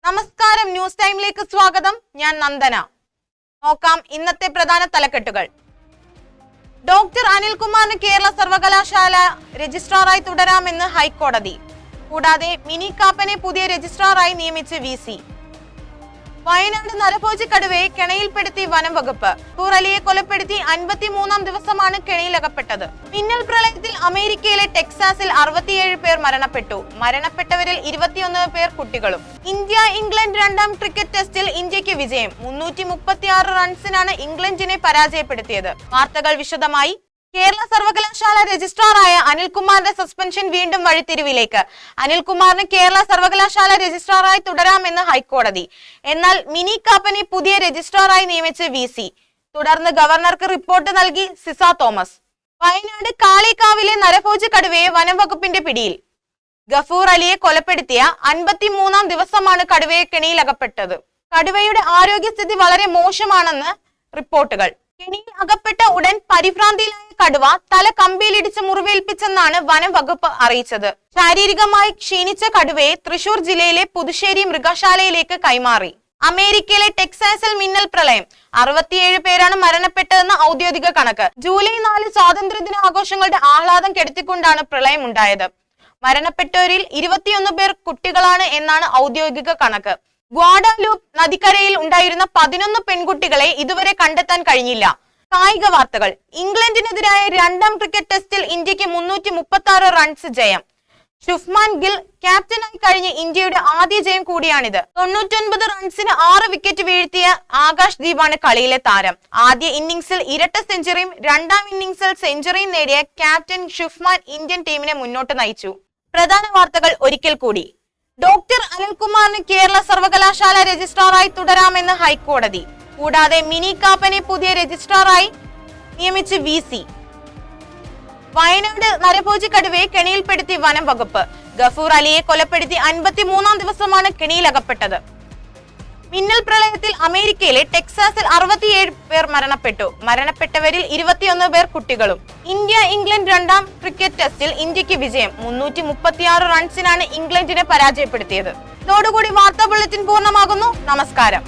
നമസ്കാരം, ന്യൂസ് ടൈമിലേക്ക് സ്വാഗതം. ഞാൻ നന്ദന. നോക്കാം ഇന്നത്തെ പ്രധാന തലക്കെട്ടുകൾ. ഡോക്ടർ അനിൽകുമാറിന് കേരള സർവകലാശാല രജിസ്ട്രാറായി തുടരാമെന്ന് ഹൈക്കോടതി. കൂടാതെ മിനി കാപ്പനെ പുതിയ രജിസ്ട്രാറായി നിയമിച്ച് VC. വയനാട് നരഭോജി കടുവയെ കെണിയിൽപ്പെടുത്തി വനം വകുപ്പ്. അലിയെ കൊലപ്പെടുത്തി 53-ാം ദിവസമാണ് കെണിയിലകപ്പെട്ടത്. മിന്നൽ പ്രളയത്തിൽ അമേരിക്കയിലെ ടെക്സാസിൽ 67 പേർ മരണപ്പെട്ടു. മരണപ്പെട്ടവരിൽ 21 പേർ കുട്ടികളും. ഇന്ത്യ ഇംഗ്ലണ്ട് രണ്ടാം ക്രിക്കറ്റ് ടെസ്റ്റിൽ ഇന്ത്യക്ക് വിജയം. 336 റൺസിനാണ് ഇംഗ്ലണ്ടിനെ പരാജയപ്പെടുത്തിയത്. വാർത്തകൾ വിശദമായി. കേരള സർവകലാശാല രജിസ്ട്രാറായ അനിൽകുമാറിന്റെ സസ്പെൻഷൻ വീണ്ടും വഴിത്തിരിവിലേക്ക്. അനിൽകുമാറിന് കേരള സർവകലാശാല രജിസ്ട്രാറായി തുടരാമെന്ന് ഹൈക്കോടതി. എന്നാൽ മിനി കാപ്പനെ പുതിയ രജിസ്ട്രാറായി നിയമിച്ച് VC. തുടർന്ന് ഗവർണർക്ക് റിപ്പോർട്ട് നൽകി സിസ തോമസ്. വയനാട് കാളികാവിലെ നരഭോജി കടുവയെ വനം വകുപ്പിന്റെ പിടിയിൽ. ഗഫൂർ അലിയെ കൊലപ്പെടുത്തിയ 53-ാം ദിവസമാണ് കടുവയെ കെണിയിലകപ്പെട്ടത്. കടുവയുടെ ആരോഗ്യസ്ഥിതി വളരെ മോശമാണെന്ന് റിപ്പോർട്ടുകൾ. കെണിയിൽ അകപ്പെട്ട ഉടൻ പരിഭ്രാന്തിയിലായ കടുവ തല കമ്പിയിലിടിച്ച് മുറിവേൽപ്പിച്ചെന്നാണ് വനം വകുപ്പ് അറിയിച്ചത്. ശാരീരികമായി ക്ഷീണിച്ച കടുവയെ തൃശൂർ ജില്ലയിലെ പുതുശ്ശേരി മൃഗശാലയിലേക്ക് കൈമാറി. അമേരിക്കയിലെ ടെക്സാസിൽ മിന്നൽ പ്രളയം. 67 പേരാണ് മരണപ്പെട്ടതെന്ന് ഔദ്യോഗിക കണക്ക്. ജൂലൈ 4 സ്വാതന്ത്ര്യദിന ആഘോഷങ്ങളുടെ ആഹ്ലാദം കെടുത്തിക്കൊണ്ടാണ് പ്രളയം ഉണ്ടായത്. മരണപ്പെട്ടവരിൽ 21 പേർ കുട്ടികളാണ് എന്നാണ് ഔദ്യോഗിക കണക്ക്. ഗ്വാഡാലൂപ്പ് നദിക്കരയിൽ ഉണ്ടായിരുന്ന 11 പെൺകുട്ടികളെ ഇതുവരെ കണ്ടെത്താൻ കഴിഞ്ഞില്ല. കായിക വാർത്തകൾ. ഇംഗ്ലണ്ടിനെതിരായ രണ്ടാം ക്രിക്കറ്റ് ടെസ്റ്റിൽ ഇന്ത്യക്ക് 336 റൺസ് ജയം. ശുഭ്മാൻ ഗിൽ ക്യാപ്റ്റനായി കഴിഞ്ഞ ഇന്ത്യയുടെ ആദ്യ ജയം കൂടിയാണിത്. 99 റൺസിന് 6 വിക്കറ്റ് വീഴ്ത്തിയ ആകാശ് ദീപാണ് കളിയിലെ താരം. ആദ്യ ഇന്നിംഗ്സിൽ ഇരട്ട സെഞ്ചുറിയും രണ്ടാം ഇന്നിംഗ്സിൽ സെഞ്ചുറിയും നേടിയ ക്യാപ്റ്റൻ ശുഭ്മാൻ ഇന്ത്യൻ ടീമിനെ മുന്നോട്ട് നയിച്ചു. പ്രധാന വാർത്തകൾ ഒരിക്കൽ കൂടി. ഡോക്ടർ അനിൽകുമാറിന് കേരള സർവകലാശാല രജിസ്ട്രാറായി തുടരാമെന്ന് ഹൈക്കോടതി. കൂടാതെ മിനി കാപ്പനെ പുതിയ രജിസ്ട്രാറായി നിയമിച്ച് VC. വയനാട് നരഭോജി കടുവയെ കെണിയിൽപ്പെടുത്തി വനം വകുപ്പ്. ഗഫൂർ അലിയെ കൊലപ്പെടുത്തി 53-ാം ദിവസമാണ് കെണിയിലകപ്പെട്ടത്. മിന്നൽ പ്രളയത്തിൽ അമേരിക്കയിലെ ടെക്സാസിൽ 67 പേർ മരണപ്പെട്ടു. മരണപ്പെട്ടവരിൽ 21 പേർ കുട്ടികളും. ഇന്ത്യ ഇംഗ്ലണ്ട് രണ്ടാം ക്രിക്കറ്റ് ടെസ്റ്റിൽ ഇന്ത്യക്ക് വിജയം. 336 റൺസിനാണ് ഇംഗ്ലണ്ടിനെ പരാജയപ്പെടുത്തിയത്. ഇതോടുകൂടി വാർത്താ ബുള്ളറ്റിൻ പൂർണ്ണമാകുന്നു. നമസ്കാരം.